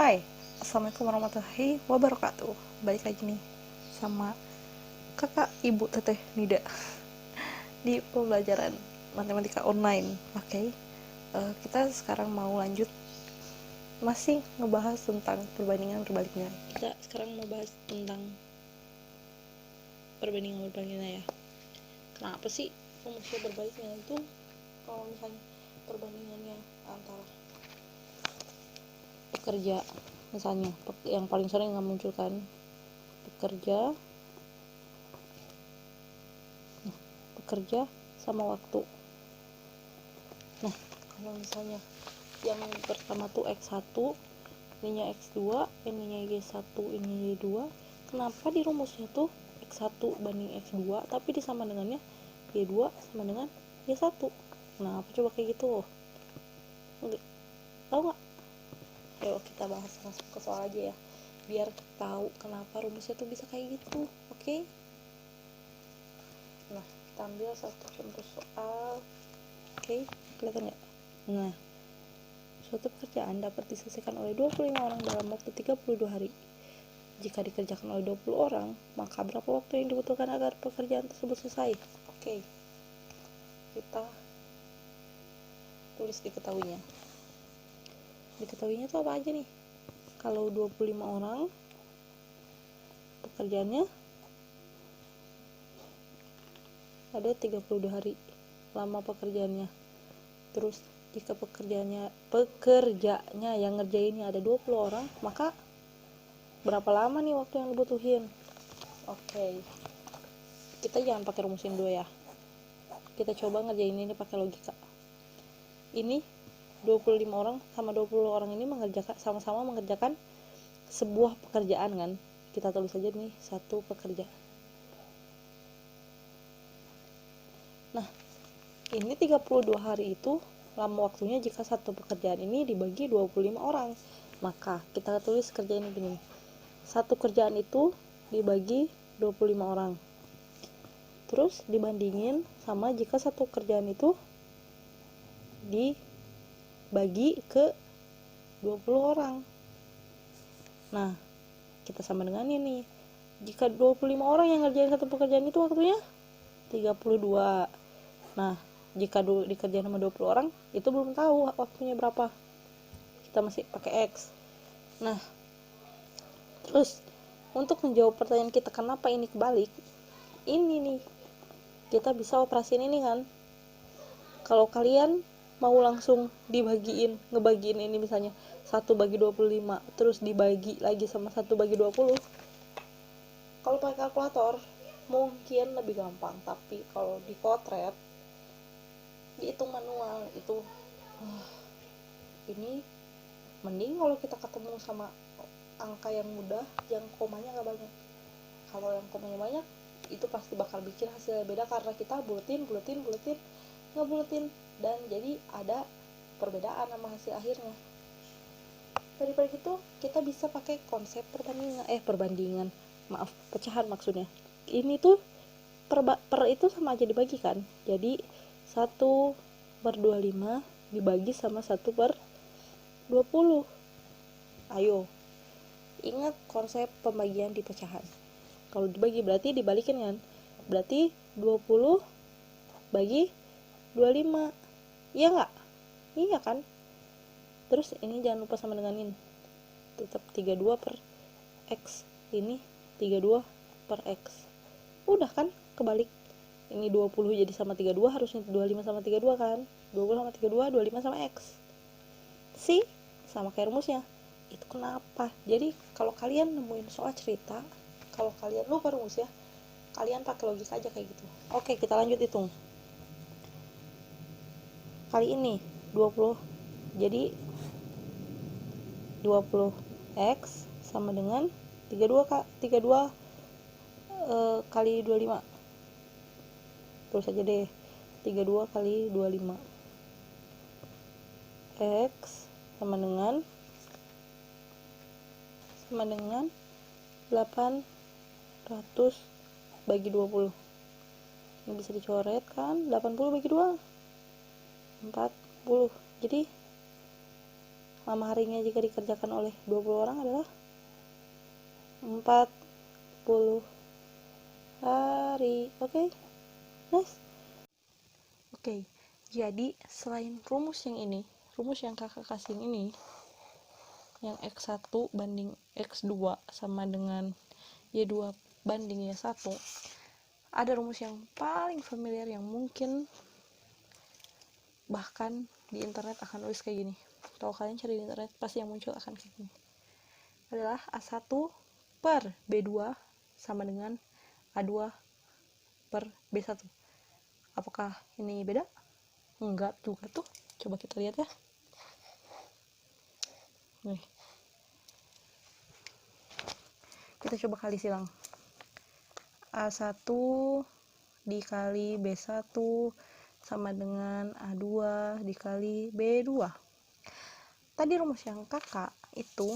Hai, Assalamualaikum warahmatullahi wabarakatuh. Balik lagi nih sama kakak ibu teteh Nida di pembelajaran matematika online. Oke, kita sekarang mau lanjut, masih ngebahas tentang perbandingan berbaliknya. Kita sekarang mau bahas tentang perbandingan berbaliknya ya. Kenapa sih rumusnya berbaliknya itu? Kalau misalnya perbandingannya antara pekerja, misalnya yang paling sering nggak muncul kan, pekerja sama waktu. Nah, kalau misalnya yang pertama tuh X1, ininya X2, ininya Y1, ininya Y2, kenapa di rumusnya tuh X1 banding X2 tapi disama dengannya Y2 sama dengan Y1? Kenapa coba kayak gitu? Tahu nggak? Yuk kita bahas langsung ke soal aja ya, biar tahu kenapa rumusnya tuh bisa kayak gitu. Oke? Nah, kita ambil satu contoh soal. Oke, kelihatan nggak? Nah, suatu pekerjaan dapat diselesaikan oleh 25 orang dalam waktu 32 hari. Jika dikerjakan oleh 20 orang, maka berapa waktu yang dibutuhkan agar pekerjaan tersebut selesai? Oke, kita tulis diketahuinya. Diketahuinya itu apa aja nih? Kalau 25 orang, pekerjaannya ada 32 hari lama pekerjaannya. Terus jika pekerjanya yang ngerjainnya ada 20 orang, maka berapa lama nih waktu yang dibutuhin? Oke, kita jangan pakai rumusin dulu ya, kita coba ngerjain ini pakai logika. Ini 25 orang sama 20 orang ini sama-sama mengerjakan sebuah pekerjaan kan. Kita tulis aja nih satu pekerjaan. Nah, ini 32 hari itu lama waktunya jika satu pekerjaan ini dibagi 25 orang. Maka kita tulis kerja ini gini. Satu kerjaan itu dibagi 25 orang. Terus dibandingin sama jika satu kerjaan itu dibagi ke 20 orang. Nah, kita sama dengan ini. Jika 25 orang yang ngerjain satu pekerjaan itu waktunya 32. Nah, jika dikerjain sama 20 orang, itu belum tahu waktunya berapa. Kita masih pakai X. Nah, terus untuk menjawab pertanyaan kita kenapa ini kebalik, ini nih, kita bisa operasiin ini kan. Kalau kalian mau langsung ngebagiin ini misalnya 1 bagi 25 terus dibagi lagi sama 1 bagi 20, kalau pakai kalkulator mungkin lebih gampang, tapi kalau di potret dihitung manual itu ini mending kalau kita ketemu sama angka yang mudah, yang komanya nggak banyak. Kalau yang komanya banyak itu pasti bakal bikin hasilnya beda karena kita buletin ngebulutin, dan jadi ada perbedaan sama hasil akhirnya. Daripada itu kita bisa pakai konsep perbandingan, pecahan maksudnya. Ini tuh per itu sama aja dibagi kan, jadi 1/25 dibagi sama 1/20. Ayo ingat konsep pembagian di pecahan. Kalau dibagi berarti dibalikin kan, berarti 20 bagi 25, iya nggak? Iya kan? Terus ini jangan lupa sama dengan ini, tetap 32 per X, ini 32 per X. Udah kan, kebalik. Ini 20 jadi sama 32, harusnya 25 sama 32 kan. 20 sama 32, 25 sama X. Sama kayak rumusnya. Itu kenapa? Jadi kalau kalian nemuin soal cerita, kalau kalian lupa rumus ya, kalian pakai logika aja kayak gitu. Oke, kita lanjut hitung. Kali ini 20, jadi 20X sama dengan 32 kali 25. Terus aja deh, 32 kali 25. X sama dengan 800 bagi 20. Ini bisa dicoret kan, 80 bagi 2 40. Jadi lama harinya jika dikerjakan oleh 20 orang adalah 40 hari. Oke, nice. Oke, jadi selain rumus yang ini, rumus yang kakak kasih ini, yang X1 banding X2 sama dengan Y2 banding Y1, ada rumus yang paling familiar yang mungkin bahkan di internet akan nulis kayak gini. Kalau kalian cari di internet pasti yang muncul akan kayak gini, adalah A1 per B2 sama dengan A2 per B1. Apakah ini beda? Enggak juga tuh. Coba kita lihat ya. Nih, kita coba kali silang. A1 dikali B1 sama dengan A2 dikali B2. Tadi rumus yang kakak itu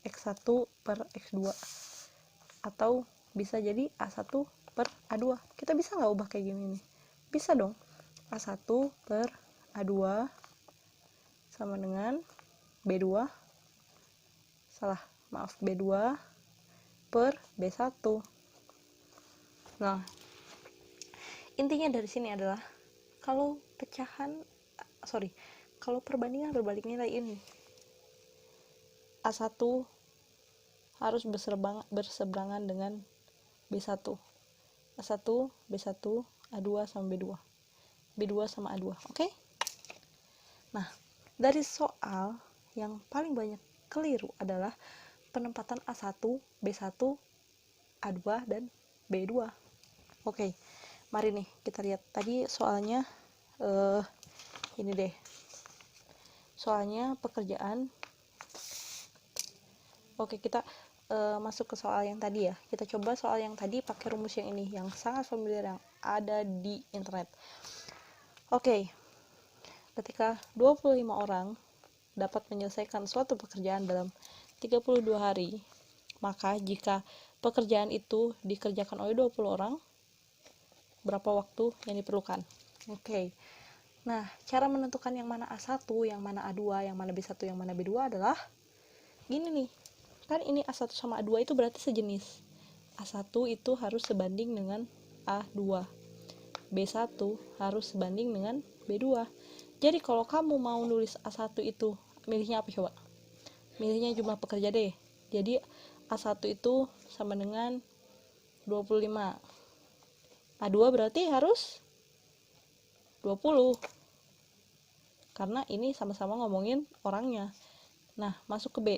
X1 per X2, atau bisa jadi A1 per A2. Kita bisa nggak ubah kayak gini nih? Bisa dong. A1 per A2 sama dengan B2 per B1. Nah, intinya dari sini adalah kalau perbandingan berbalik nilai ini, A1 harus berseberangan dengan B1. A1, B1, A2 sama B2. B2 sama A2, oke? Nah, dari soal yang paling banyak keliru adalah penempatan A1, B1, A2, dan B2. Oke, mari nih kita lihat. Tadi soalnya ini deh. Soalnya pekerjaan. Oke, kita masuk ke soal yang tadi ya. Kita coba soal yang tadi pakai rumus yang ini, yang sangat familiar yang ada di internet. Oke, ketika 25 orang dapat menyelesaikan suatu pekerjaan dalam 32 hari, maka jika pekerjaan itu dikerjakan oleh 20 orang, berapa waktu yang diperlukan? Oke. Nah, cara menentukan yang mana A1, yang mana A2, yang mana B1, yang mana B2 adalah gini nih. Kan ini A1 sama A2 itu berarti sejenis. A1 itu harus sebanding dengan A2. B1 harus sebanding dengan B2. Jadi kalau kamu mau nulis A1 itu, milihnya apa coba? Milihnya jumlah pekerja deh. Jadi A1 itu sama dengan 25. A2 berarti harus 20. Karena ini sama-sama ngomongin orangnya. Nah, masuk ke B.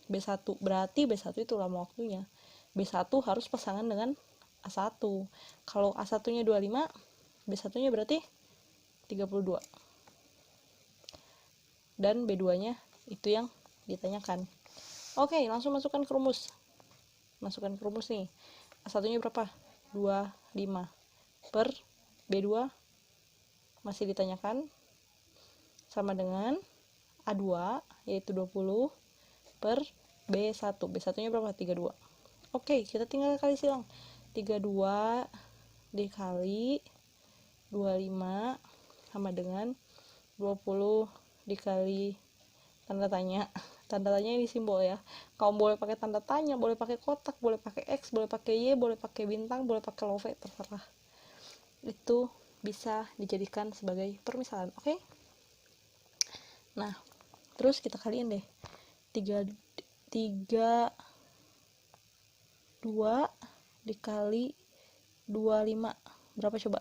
B1 berarti B1 itu lama waktunya. B1 harus pasangan dengan A1. Kalau A1-nya 25, B1-nya berarti 32. Dan B2-nya itu yang ditanyakan. Oke, langsung masukkan ke rumus. Masukkan ke rumus nih. A1-nya berapa? 25 per B2 masih ditanyakan sama dengan A2 yaitu 20 per B1. B1-nya berapa? 32. Oke, kita tinggal kali silang. 32 dikali 25 sama dengan 20 dikali tanda tanya. Tanda tanya ini simbol ya. Kamu boleh pakai tanda tanya, boleh pakai kotak, boleh pakai X, boleh pakai Y, boleh pakai bintang, boleh pakai love, terserah. Itu bisa dijadikan sebagai permisalan, oke? Nah, terus kita kaliin deh. 2 dikali 25 berapa coba?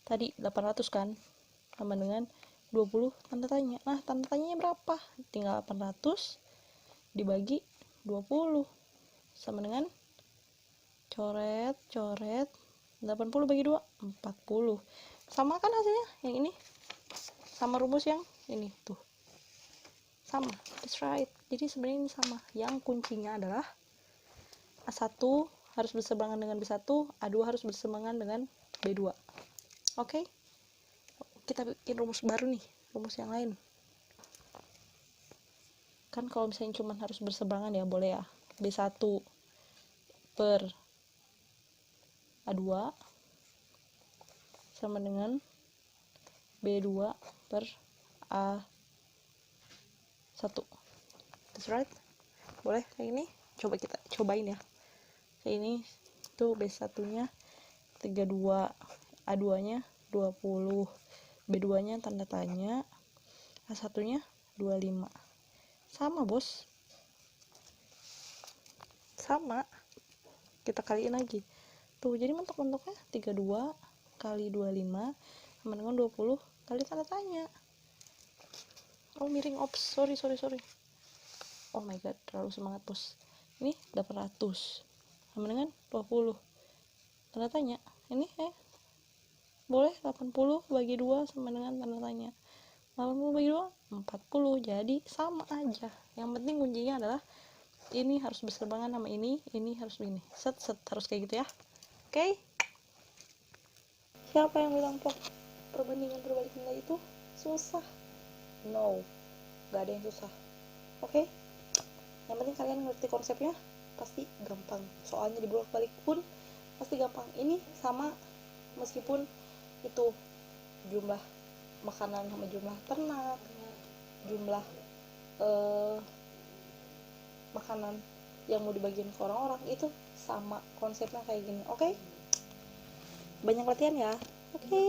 Tadi 800 kan, sama dengan 20 tanda tanya. Nah, tanda tanyanya berapa? Tinggal 800 dibagi 20 sama dengan coret 80 bagi 2 40. Sama kan hasilnya yang ini? Sama rumus yang ini tuh. Sama, that's right. Jadi sebenarnya ini sama. Yang kuncinya adalah A1 harus berseberangan dengan B1, A2 harus berseberangan dengan B2. Oke? Kita bikin rumus baru nih, rumus yang lain. Kan kalau misalnya cuma harus berseberangan ya boleh ya. B1 per A2 sama dengan B2 per A1. 1. That's right. Boleh kayak ini, coba kita cobain ya. Kayak ini tuh B1 nya 32, A2 nya 20, B2 nya tanda tanya, A1 nya 25. Sama bos, sama, kita kaliin lagi tuh, jadi mentok-mentoknya 32 kali 25 sama dengan 20 kali tanda tanya. Oh miring, ops, sorry. Oh my god, terlalu semangat bos. Ini 800 sama dengan 20 tanda tanya. Ini boleh 80 bagi 2 sama dengan tanda tanya. 80 bagi 2 40, jadi sama aja. Yang penting kuncinya adalah ini harus berseberangan sama ini harus begini, set harus kayak gitu ya. Oke? Siapa yang bilang perbandingan berbalik nilai itu susah? No, gak ada yang susah. Oke? Yang penting kalian ngerti konsepnya, pasti gampang. Soalnya dibolak-balik pun pasti gampang. Ini sama meskipun itu jumlah makanan sama jumlah ternak, jumlah makanan yang mau dibagiin ke orang-orang, itu sama konsepnya kayak gini. Oke? Banyak latihan ya. Oke?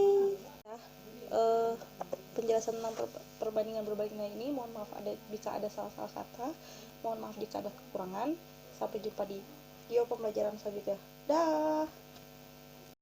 Penjelasan tentang perbandingan berbalik nilai ini, mohon maaf jika ada salah-salah kata, mohon maaf jika ada kekurangan. Sampai jumpa di video pembelajaran selanjutnya. Dah.